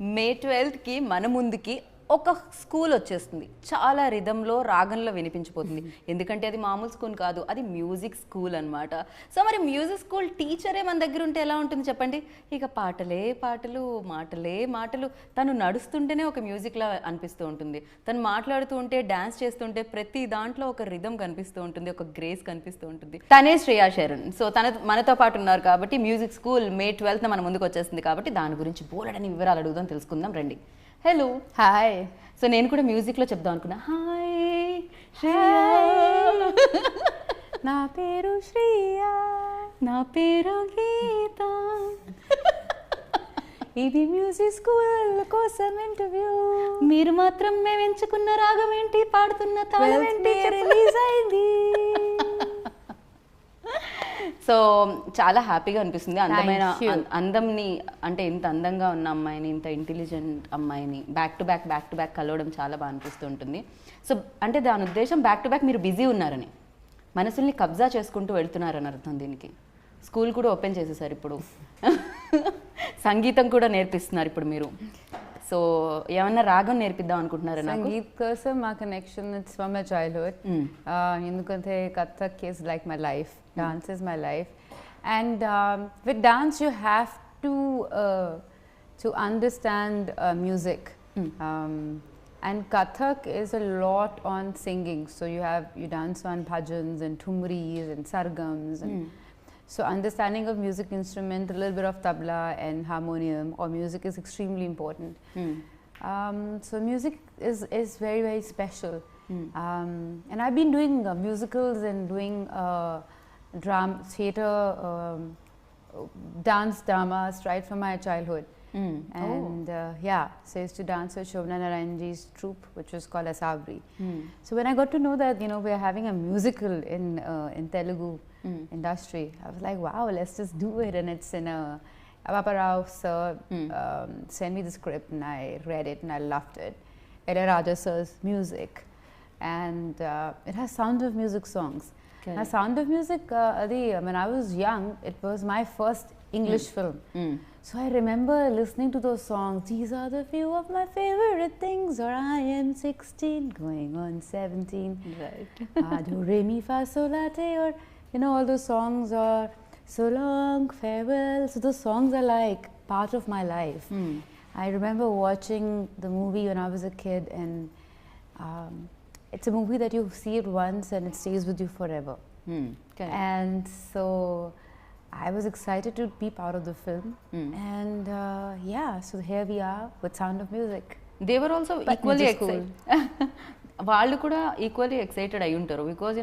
May 12th కి మన ముందుకి ఒక స్కూల్ వచ్చేస్తుంది. చాలా రిథంలో రాగంలో వినిపించిపోతుంది. ఎందుకంటే అది మామూలు స్కూల్ కాదు, అది మ్యూజిక్ స్కూల్ అన్నమాట. సో మరి మ్యూజిక్ స్కూల్ టీచరే మన దగ్గర ఉంటే ఎలా ఉంటుంది చెప్పండి? ఇక పాటలే పాటలు, మాటలే మాటలు. తను నడుస్తుంటేనే ఒక మ్యూజిక్లా అనిపిస్తూ ఉంటుంది. తను మాట్లాడుతూ ఉంటే, డాన్స్ చేస్తుంటే ప్రతి దాంట్లో ఒక రిథం కనిపిస్తూ ఉంటుంది, ఒక గ్రేస్ కనిపిస్తూ ఉంటుంది. తనే శ్రేయా శరణ్. సో మనతో పాటు ఉన్నారు కాబట్టి మ్యూజిక్ స్కూల్ May 12th మన ముందుకు వచ్చేస్తుంది కాబట్టి దాని గురించి బోలెడని వివరాలు అడుగుదాం, తెలుసుకుందాం రండి. Hello, hi. సో నేను కూడా మ్యూజిక్లో చెప్దాం అనుకున్నా. హాయ్ నా పేరు శ్రీయా, నా పేరు గీత, ఇది మ్యూజిక్ స్కూల్ కోసం ఇంటర్వ్యూ. మీరు మాత్రం మేము ఎంచుకున్న రాగం ఏంటి, పాడుతున్న తాళం ఏంటి రిలీజ్ అయింది. సో చాలా హ్యాపీగా అనిపిస్తుంది. అందమైన అందంని, అంటే ఇంత అందంగా ఉన్న అమ్మాయిని, ఇంత ఇంటెలిజెంట్ అమ్మాయిని బ్యాక్ టు బ్యాక్ కలవడం చాలా బాగా అనిపిస్తూ ఉంటుంది. సో అంటే దాని ఉద్దేశం బ్యాక్ టు బ్యాక్ మీరు బిజీ ఉన్నారని, మనసుల్ని కబ్జా చేసుకుంటూ వెళ్తున్నారని అర్థం. దీనికి స్కూల్ కూడా ఓపెన్ చేసేసారు ఇప్పుడు, సంగీతం కూడా నేర్పిస్తున్నారు ఇప్పుడు మీరు. సో ఏమన్నా రాగం నేర్పిద్దాం అనుకుంటున్నారా? సంగీత్ కోసం మా connection it's from my childhood. ఎందుకంటే Kathak is like my life, dance is my life, and with dance you have to understand music. And Kathak is a lot on singing, so you dance on bhajans and thumris and sargams, and so understanding of music instrument, a little bit of tabla and harmonium or music is extremely important. So music is very, very special. And I've been doing musicals and doing theatre, dance dramas right from my childhood. And yeah, so I used to dance with Shobana Narayanji's troupe, which was called Asabri. So when I got to know that we're having a musical in Telugu industry, I was like, wow, let's just do it. And it's in a Papa Rao sir sent me the script and I read it and I loved it. Ilaiyaraaja sir's music, and it has Sound of Music songs. Now, Sound of Music, when I was young, it was my first English film. So I remember listening to those songs. These are the few of my favorite things, or I am 16, going on 17. Right. Do, re, mi, fa, sol, la, te, or all those songs are so long, farewell. So those songs are like part of my life. I remember watching the movie when I was a kid, and it's a movie that you see it once and it stays with you forever. And so I was excited to be part of the film. And yeah, so here we are with Sound of Music. They were also equally excited. వాళ్ళు కూడా equally excited అయి ఉంటారు, because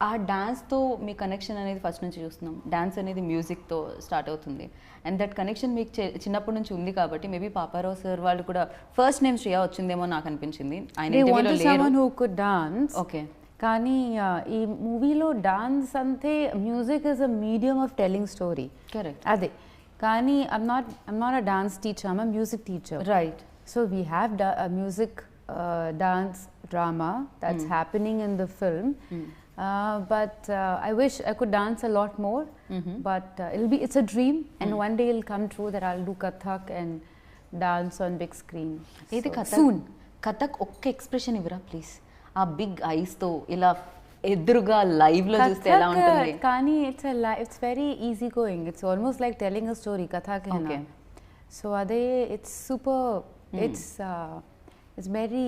ఆ డాన్స్తో మీ connection అనేది first నుంచి చూస్తున్నాం. Dance అనేది మ్యూజిక్తో start అవుతుంది, అండ్ దట్ కనెక్షన్ మీకు చిన్నప్పటి నుంచి ఉంది కాబట్టి మేబీ పాపారావు సార్ వాళ్ళు కూడా ఫస్ట్ నేమ్ శ్రేయా వచ్చిందేమో నాకు అనిపించింది. ఓకే, కానీ ఈ మూవీలో డాన్స్ అంటే music is a medium of telling story. Correct, అదే. కానీ I'm not a dance teacher, I'm a music teacher. Right. So we have music dance drama that's happening in the film. But I wish I could dance a lot more. But it's a dream, and one day it'll come true that I'll do Kathak and dance on big screen. Soon. Kathak ఒక్క expression ఇవ్వరా please, ఆ big ice తో ఇలా ఎదురుగా live లో చూస్తే ఎలా ఉంటుంది? కానీ it's very easy going. It's almost like telling a story. Kathak hai na. So ade it's super. It's very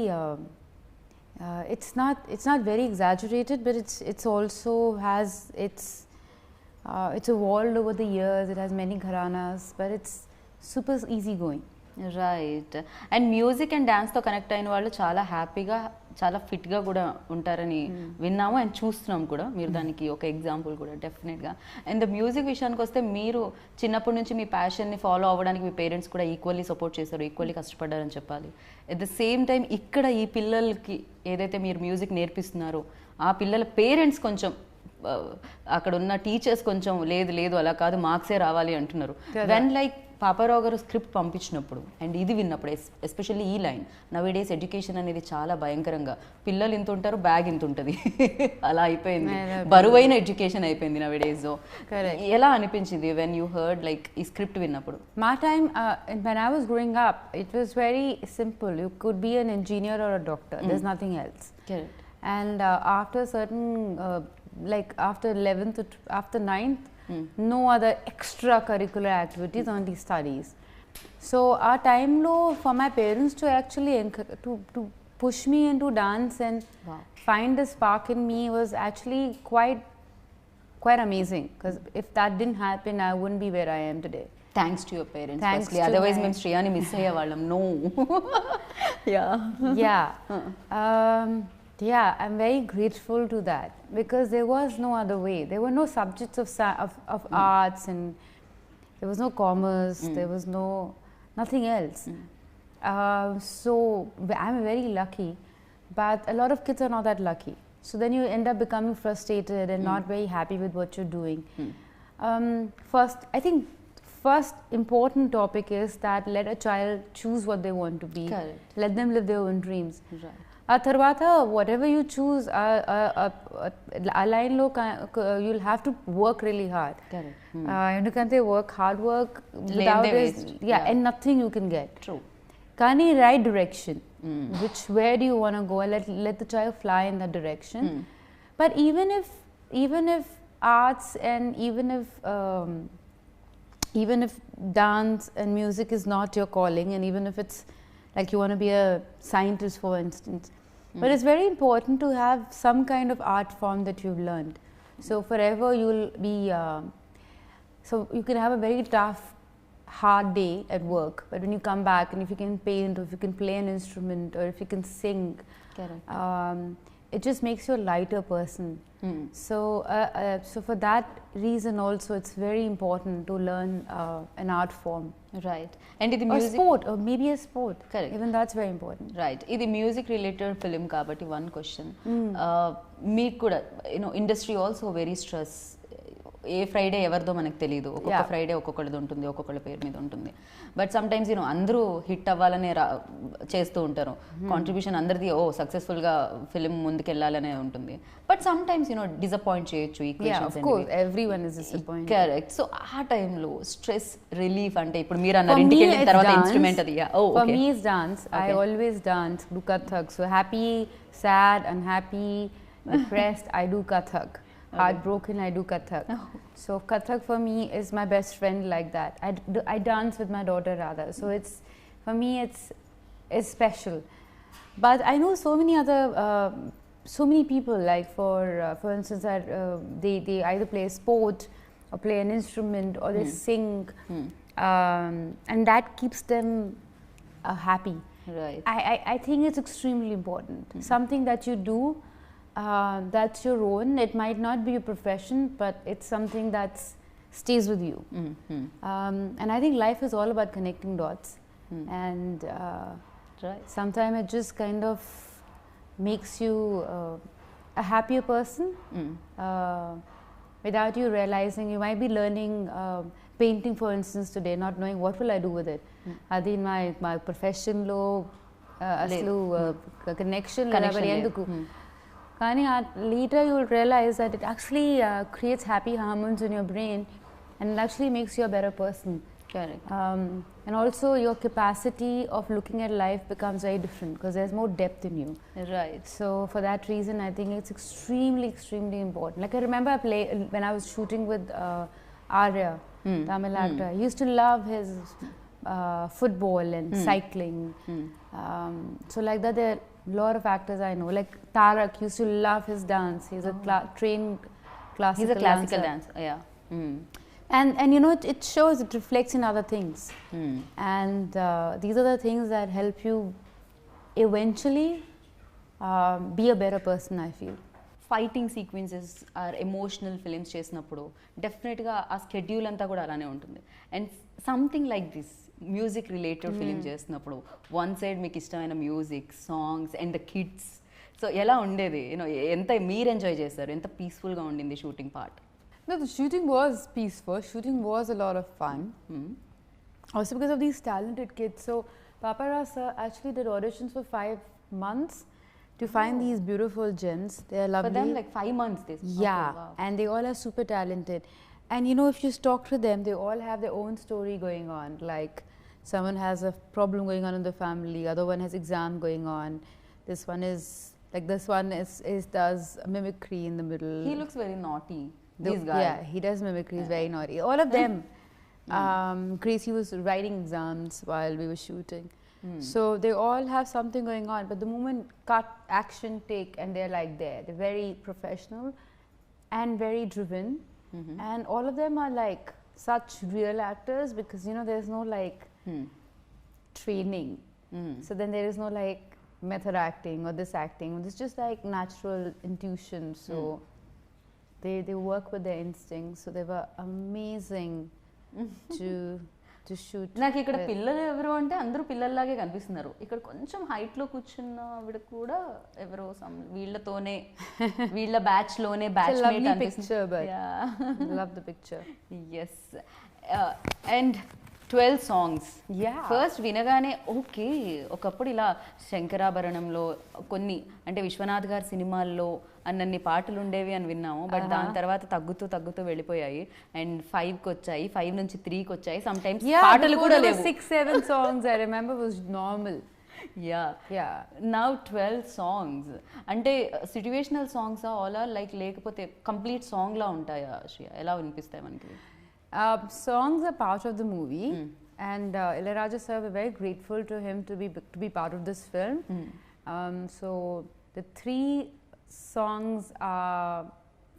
it's not very exaggerated, but it's also has it's evolved over the years. It has many gharanas, but it's super easy going. Right. And music and డాన్స్తో connect అయిన వాళ్ళు చాలా హ్యాపీగా, చాలా ఫిట్గా కూడా ఉంటారని విన్నాము అండ్ చూస్తున్నాం కూడా. మీరు దానికి ఒక ఎగ్జాంపుల్ కూడా డెఫినెట్గా. అండ్ మ్యూజిక్ విషయానికి వస్తే మీరు చిన్నప్పటి నుంచి మీ ప్యాషన్ని ఫాలో అవ్వడానికి మీ పేరెంట్స్ కూడా ఈక్వల్లీ సపోర్ట్ చేశారు, ఈక్వల్లీ కష్టపడ్డారని చెప్పాలి. అట్ ద సేమ్ టైం ఇక్కడ ఈ పిల్లలకి ఏదైతే మీరు మ్యూజిక్ నేర్పిస్తున్నారో ఆ పిల్లల పేరెంట్స్ కొంచెం, అక్కడ ఉన్న టీచర్స్ కొంచెం లేదు అలా కాదు మార్క్సే రావాలి అంటున్నారు. వెన్ లైక్ పాపారావు గారు స్క్రిప్ట్ పంపించినప్పుడు అండ్ ఇది విన్నప్పుడు ఎస్పెషల్లీ ఈ లైన్ నవేడేస్ ఎడ్యుకేషన్ అనేది చాలా భయంకరంగా పిల్లలు ఇంత ఉంటారు బ్యాగ్ ఇంత ఉంటుంది అలా అయిపోయింది బరువైన ఎడ్యుకేషన్ అయిపోయింది నవేడేస్. ఎలా అనిపించింది వెన్ యూ హర్డ్ లైక్ ఈ స్క్రిప్ట్ విన్నప్పుడు? My time, when I was growing up, it was very simple. You could be an engineer or a doctor. There's nothing else. Correct. And after certain, like after 11th, after 9th, no other extracurricular activities, only studies. So our time low for my parents to actually to push me into dance and find a spark in me was actually quite amazing. Because if that didn't happen, I wouldn't be where I am today. Thanks to your parents. Thanks firstly. to Otherwise, my- మేము శ్రేయాని miss అయ్యేవాళ్ళం. No. Yeah. Yeah. Yeah, I'm very grateful to that because there was no other way. There were no subjects of arts, and there was no commerce. There was nothing else. So I'm very lucky, but a lot of kids are not that lucky. So then you end up becoming frustrated and not very happy with what you're doing. I think first important topic is that let a child choose what they want to be. Correct. Let them live their own dreams. Right. ఆ తర్వాత whatever you choose, a line లో you'll have to work really hard. Correct. ఎందుకంటే hard work Lane without they this, waste. yeah, and nothing you can get. True. కానీ right direction, where do you want to go, let the child fly in that direction. But even if arts and even if dance and music is not your calling, and even if it's like you want to be a scientist for instance, but it's very important to have some kind of art form that you've learned. So forever you'll be so you can have a very tough hard day at work, but when you come back and if you can paint or if you can play an instrument or if you can sing, Correct. it just makes you a lighter person. So for that reason also it's very important to learn an art form. Right. And ఇది Or music sport, or maybe a sport. Correct. Even that's very important. Right. ఇది music related film కాబట్టి one question మీకు కూడా industry also very stress. ఏ Friday ఎవరిదో మనకు తెలియదు. ఒక్కొక్క Friday ఒక్కొక్కరిది ఉంటుంది, ఒక్కొక్కళ్ళ పేరు మీద ఉంటుంది. బట్ సమ్ టైమ్స్ అందరూ హిట్ అవ్వాలనే చేస్తూ ఉంటారు. కాంట్రిబ్యూషన్ అందరిది సక్సెస్ఫుల్గా ఫిలిం ముందుకెళ్ళాలనే ఉంటుంది. బట్ సమ్ టైమ్స్ డిసప్పాయింట్ చేయొచ్చు. Yeah, of course, everyone is disappointed. Correct. So ఆ టైంలో స్ట్రెస్ రిలీఫ్ అంటే ఇప్పుడు మీరు అన్నారు ఇంటికి వెళ్ళిన తర్వాత ఇన్స్ట్రుమెంట్ అది. For me it's dance. I always dance, do Kathak. So happy, sad, unhappy, depressed, I do Kathak. Heartbroken, I do Kathak. So Kathak for me is my best friend like that. I dance with my daughter rather. So it's, for me it's special. But I know so many other so many people, like for instance that they either play a sport or play an instrument or they sing, and that keeps them happy. Right. I think it's extremely important. Something that you do that's your own. It might not be your profession, but it's something that stays with you. And I think life is all about connecting dots. And Right. sometimes it just kind of makes you a happier person without you realizing. You might be learning painting, for instance, today, not knowing what will I do with it. Adi my profession lo aslu connection లేదు. Kani later you will realize that it actually creates happy hormones in your brain, and it actually makes you a better person. Correct. And also your capacity of looking at life becomes very different because there's more depth in you. Right. So for that reason I think it's extremely important. Like I remember when I was shooting with Arya, Tamil actor. I used to love his football and cycling. So like that there are a lot of actors I know. Like Tarak used to love his dance. He's a trained classical He's a classical dancer. dancer. Yeah. And it shows, it reflects in other things. And these are the things that help you eventually be a better person, I feel. Fighting sequences or emotional films చేసినప్పుడు డెఫినెట్గా ఆ schedule అంతా కూడా అలానే ఉంటుంది. And something like this music related film చేసినప్పుడు one side మీకు ఇష్టమైన music, songs and the kids. So ఎలా ఉండేది? ఎంత మీరు ఎంజాయ్ చేస్తారు? ఎంత పీస్ఫుల్గా ఉండింది shooting part? No, the shooting was peaceful. Shooting was a lot of fun. Also because of these talented kids. So Papa Ras actually did auditions for 5 months to find these beautiful gems. They are lovely. For them, like 5 months. Yeah, Okay, wow. and they all are super talented. And you know, if you talk to them, they all have their own story going on. Like someone has a problem going on in the family, other one has exam going on. This one is like does mimicry in the middle. He looks very naughty. This guy. Yeah, he does mimicry. He's very naughty. All of them. Gracie was writing exams while we were shooting. So they all have something going on. But the moment cut, action, take, and they're like there. They're very professional and very driven. And all of them are like such real actors because, you know, there's no like training. So then there is no like method acting or this acting. It's just like natural intuition. So they work with their instincts. So they were amazing to shoot. నాకు ఇక్కడ పిల్లలు ఎవరు అంటే అందరూ పిల్లల్లాగే కనిపిస్తున్నారు. ఇక్కడ కొంచెం height లో కూర్చున్న ఆవిడ కూడా ఎవరో వీళ్ళతోనే వీళ్ళ బ్యాచ్ లోనే బ్యాచ్ మేట్ అనిపిస్తుంది. Love the picture. Yes. And 12 songs. Yeah. First వినగానే ఓకే, ఒకప్పుడు ఇలా శంకరాభరణంలో కొన్ని అంటే విశ్వనాథ్ గారి సినిమాల్లో అన్నన్ని పాటలు ఉండేవి అని విన్నాము. బట్ దాని తర్వాత తగ్గుతూ తగ్గుతూ వెళ్ళిపోయాయి. అండ్ 5కి వచ్చాయి, 5 నుంచి 3కి వచ్చాయి. సమ్ టైమ్స్ పాటలు కూడా లేవు. 6-7 songs I remember was normal. Yeah. Now 12 songs. అంటే situational songs all are like లేకపోతే కంప్లీట్ సాంగ్ లా ఉంటాయా శ్రియ? ఎలా వినిపిస్తాయి మనకి? Songs are part of the movie, and Ilaiyaraaja sir, we're very grateful to him to be part of this film. So the 3 songs are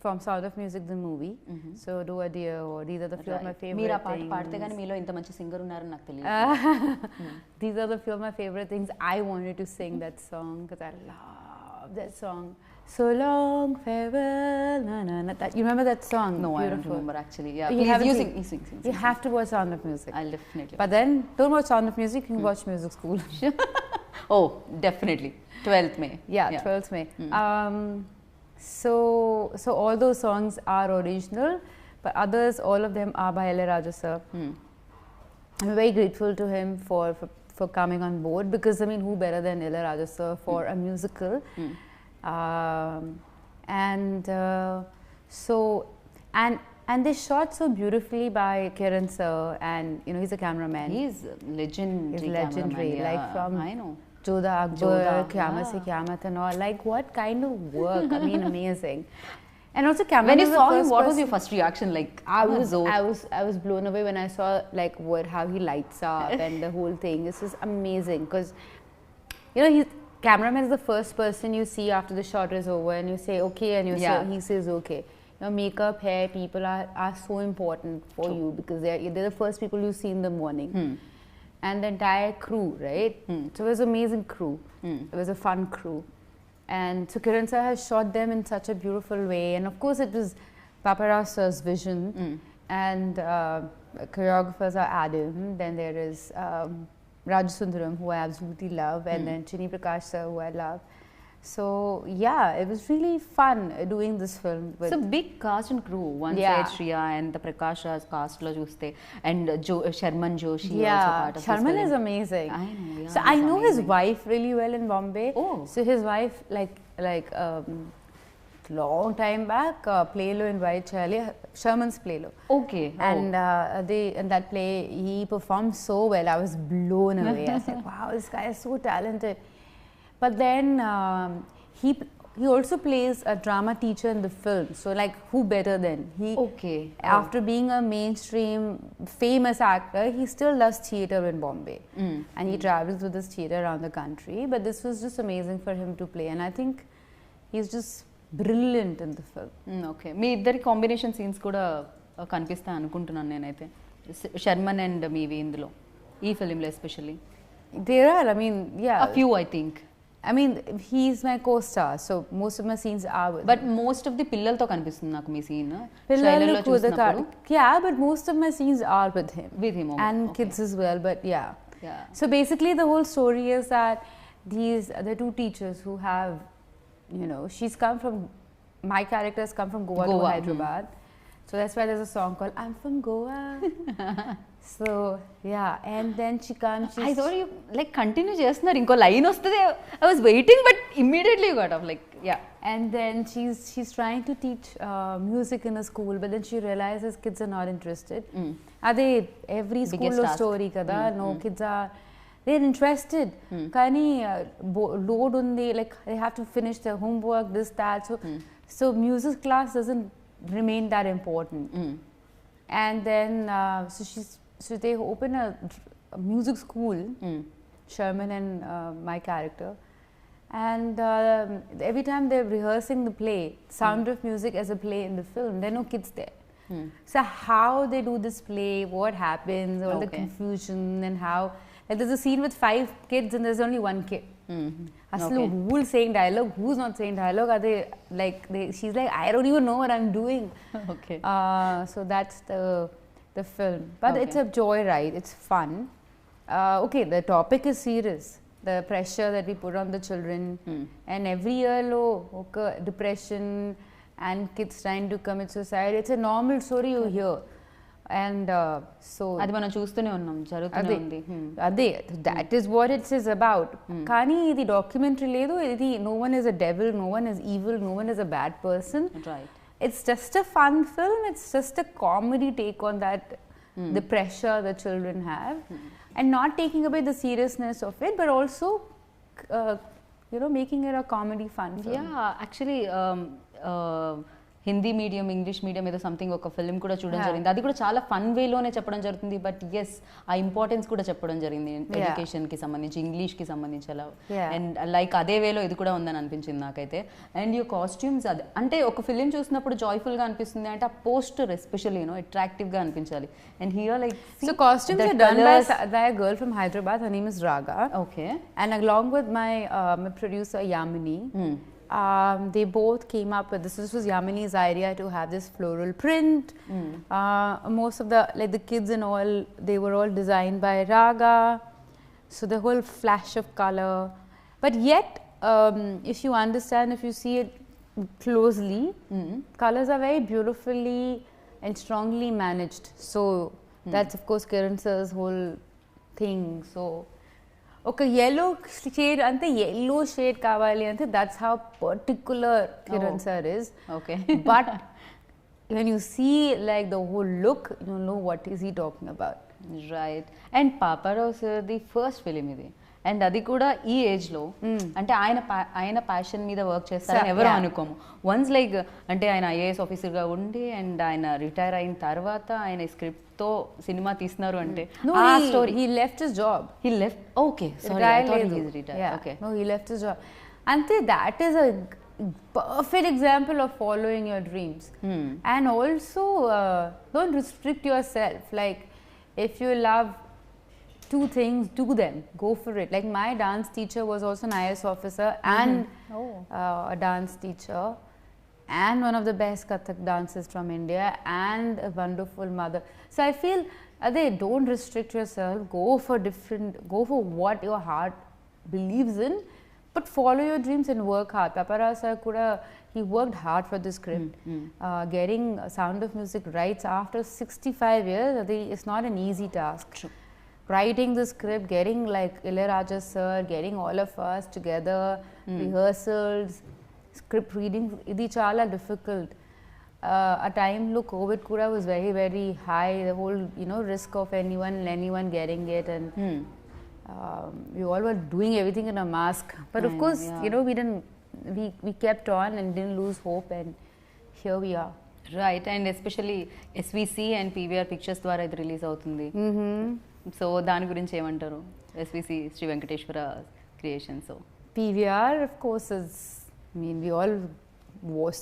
from Sound of Music, the movie. So Do a Dear, or these are the few of my favorite మీరు ఆ పాట things. పాడితే కానీ మీలో ఇంత మంచి singer ఉన్నారని నాకు తెలియదు. These are the few of my favorite things. I wanted to sing that song because I love that song. So long farewell, na na na. That, you remember that song? No, Beautiful. I don't remember actually. Yeah, You please sing. You have to watch Sound of Music. I'll definitely. But then don't watch Sound of Music. You can watch Music School. Oh, definitely. 12th May. Yeah, 12th May. So all those songs are original, but others, all of them are by Ilaiyaraaja sir. I'm very grateful to him for coming on board because I mean, who better than Ilaiyaraaja sir for a musical? And they shot so beautifully by Kiran sir, and you know, he's a cameraman. He's legendary. He's legendary, cameraman, like from I know. Jodha Akbar, Qiyamah Se Qiyamah and all. Like what kind of work? I mean, amazing. And also, camera. When you saw him, what was your first reaction? Like I was blown away when I saw like how he lights up and the whole thing. This is amazing because you know, cameraman is the first person you see after the shot is over, and you say okay, and he says okay. You know, makeup, hair, people are so important for you because they're the first people you see in the morning. And the entire crew, right? So it was an amazing crew. It was a fun crew. And so Kiran sir has shot them in such a beautiful way. And of course it was Papa Ras sir's vision. And choreographers are Adam. Then there is Rajasundaram, who I absolutely love. And then Chini Prakash sir, who I love. So yeah, it was really fun doing this film. It's a big cast and crew. One side Shriya and the Prakash's cast lo chuste, and Sharman Joshi also part of Sharman this is film. amazing. I know. Yeah, so I know his wife really well in Bombay. Oh. So his wife like long time back Playlo in Whitechapel, Sherman's Playlo. Okay. And in that play he performed so well. I was blown away. I said, wow, this guy is so talented. But then he also plays a drama teacher in the film. So like, who better than he? Okay. After being a mainstream famous actor, he still does theatre in Bombay, and he travels with his theatre around the country. But this was just amazing for him to play, and I think he's just brilliant in the film. Okay. మీ ఇద్దరి combination scenes కూడా కనిపిస్తాయి అనుకుంటున్నాను నేనైతే. Sharman and మీవి ఇందులో ఈ ఫిలింలో especially. There are, I mean, yeah. A few, I think. I mean, he's my co-star, so most of my scenes are with But most of the పిల్లలతో కనిపిస్తుంది నాకు మీ సీన్. పిల్లలు చూసినప్పుడు. Yeah, but most of my scenes are with him. With him, okay. And kids as well, but yeah. Yeah. So basically the whole story is that the 2 teachers who have, you know, my characters come from Goa to Hyderabad. So that's why there's a song called I'm from Goa. So yeah, and then she comes. I thought you like continue చేస్తున్నారు ఇంకో line వస్తుంది. I was waiting but immediately you got off like yeah. And then she's trying to teach music in a school, but then she realizes kids are not interested. Ade every school story kada. No kids are, they're interested. Kani load undi, like they have to finish their homework, this that. So music class doesn't remain that important. And then so they open a music school, Sherman and my character. And every time they're rehearsing the play, Sound of Music as a play in the film, there are no kids there. So how they do this play, what happens, all the confusion, and how, like there's a scene with 5 kids and there's only 1 kid. Aslu, who's saying dialogue, who's not saying dialogue? Are they like she's like, I don't even know what I'm doing. Okay. So that's the film, but it's a joyride. It's fun. Okay, the topic is serious. The pressure that we put on the children, and every year depression and kids trying to commit suicide. It's a normal story you hear, and so అది మనం చూస్తూనే ఉన్నాం, జరుగుతూనే ఉంది. అదే that is what it is about. కానీ ఇది documentary లేదు, ఇది no one is a devil, no one is evil, no one is a bad person. Right. It's just a fun film. It's just a comedy take on that, the pressure the children have, and not taking away the seriousness of it, but also, making it a comedy fun film. Yeah, actually, Hindi medium, English medium ఏదో something ఒక film కూడా చూడడం జరిగింది. అది కూడా చాలా fun వేలోనే చెప్పడం జరుగుతుంది. బట్ ఎస్, ఆ ఇంపార్టెన్స్ కూడా చెప్పడం జరిగింది ఎడ్యుకేషన్కి సంబంధించి, ఇంగ్లీష్కి సంబంధించి అలా. అండ్ లైక్ అదే వేలో ఇది కూడా ఉందని అనిపించింది నాకైతే. అండ్ యూ కాస్ట్యూమ్స్, అది అంటే ఒక ఫిలిం చూసినప్పుడు జాయ్ఫుల్గా అనిపిస్తుంది అంటే ఆ పోస్టర్ ఎస్పెషల్లీ అట్రాక్టివ్గా అనిపించాలి. And here like so costumes are done by a girl from Hyderabad. Her name is Raga. Okay. And along with my producer Yamini, they both came up with this. This was Yamini's idea to have this floral print. Most of the kids and all, they were all designed by Raga. So the whole flash of color. But yet, if you understand, if you see it closely, colors are very beautifully and strongly managed. So that's of course Kiran sir's whole thing. So okay, yellow shade ante yellow shade kavali ante, that's how particular Kiran sir is. Okay. But when you see like the whole look, you know what is he talking about. Right. And Paparao sir the first film ఇది. And అది కూడా ఈ ఏజ్లో, అంటే ఆయన passion మీద work చేస్తారని ఎవరు అనుకోము. వన్స్ లైక్ అంటే ఆయన ఐఏఎస్ ఆఫీసర్గా ఉండి అండ్ ఆయన రిటైర్ అయిన తర్వాత ఆయన స్క్రిప్ట్తో సినిమా తీస్తున్నారు అంటే ఆ story. He left his job. He left. Okay, sorry, I thought he is retired. Yeah. Okay. No, he left his job. Ante, that is a perfect example of following your dreams. And also don't restrict yourself. Like if you love 2 things, do them, go for it. Like my dance teacher was also an IAS officer and a dance teacher and one of the best Kathak dancers from India and a wonderful mother. So I feel don't restrict yourself, go for what your heart believes in, but follow your dreams and work hard. Paparao sir kuda, he worked hard for this script. Getting Sound of Music rights after 65 years, it's not an easy task. True. Writing the script, getting like Ilaiyaraaja sir, getting all of us together, rehearsals, script reading, idi chala difficult. A time lo COVID kuda was very very high, the whole risk of anyone getting it, and we all were doing everything in a mask, but of course we kept on and didn't lose hope, and here we are. Right. And especially SVC and PVR Pictures ద్వారా ఇది release అవుతుంది. So దాని గురించి ఏమంటారు? SVC Sri Venkateswara creation. So PVR of course is, we all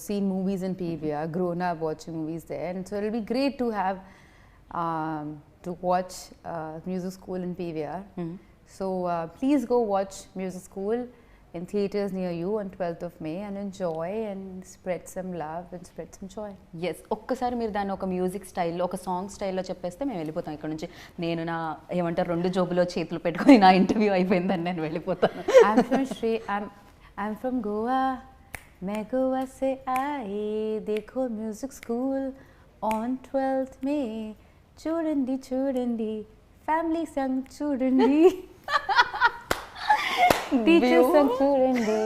seen movies in PVR, grown up watching movies there, and so it'll be great to have to watch music school in PVR. So please go watch music school in theatres near you on 12th of May and enjoy and spread some love and spread some joy. Yes, ఒక్కసారి మీరు దాన్ని ఒక music స్టైల్లో, ఒక song స్టైల్లో చెప్పేస్తే మేము వెళ్ళిపోతాం ఇక్కడ నుంచి. నేను నా ఏమంటారు 2 జోబులో చేతులు పెట్టుకొని నా ఇంటర్వ్యూ అయిపోయిందని నేను వెళ్ళిపోతాను. I'm from Goa, मैं गोवा से आई, देखो music school on 12th May, చూడండి చూడండి ఫ్యామిలీ సాంగ్ చూడండి టీచర్ సాంగ్ చూడండి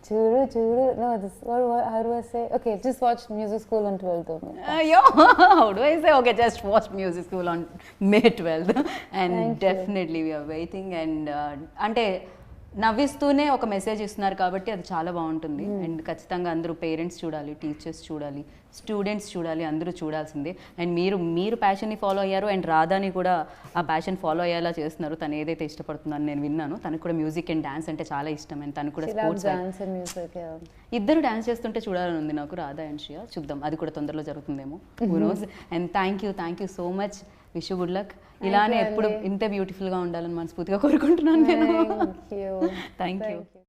చూడు చూడు no this what how do I say okay just watch music school on 12th of May. Yo, how do I say? Okay, just watch music school on May 12th and definitely we are waiting and అంటే నవ్విస్తూనే ఒక message ఇస్తున్నారు కాబట్టి అది చాలా బాగుంటుంది and ఖచ్చితంగా అందరూ parents చూడాలి, టీచర్స్ చూడాలి, స్టూడెంట్స్ చూడాలి, అందరూ చూడాల్సిందే. అండ్ మీరు ప్యాషన్ని ఫాలో అయ్యారు అండ్ రాధాని కూడా ఆ ప్యాషన్ ఫాలో అయ్యేలా చేస్తున్నారు. తను ఏదైతే ఇష్టపడుతుందని నేను విన్నాను. తనకు కూడా మ్యూజిక్ అండ్ డాన్స్ అంటే చాలా ఇష్టం అండ్ తను కూడా స్పోర్ట్స్ ఇద్దరు డాన్స్ చేస్తుంటే చూడాలని ఉంది నాకు, రాధా అండ్ శ్రియ. చూద్దాం, అది కూడా తొందరలో జరుగుతుందేమో, who knows. And thank you so much, wish you good luck. ఇలానే ఎప్పుడు ఇంతే బ్యూటిఫుల్గా ఉండాలని మనస్ఫూర్తిగా కోరుకుంటున్నాను నేను. Thank you.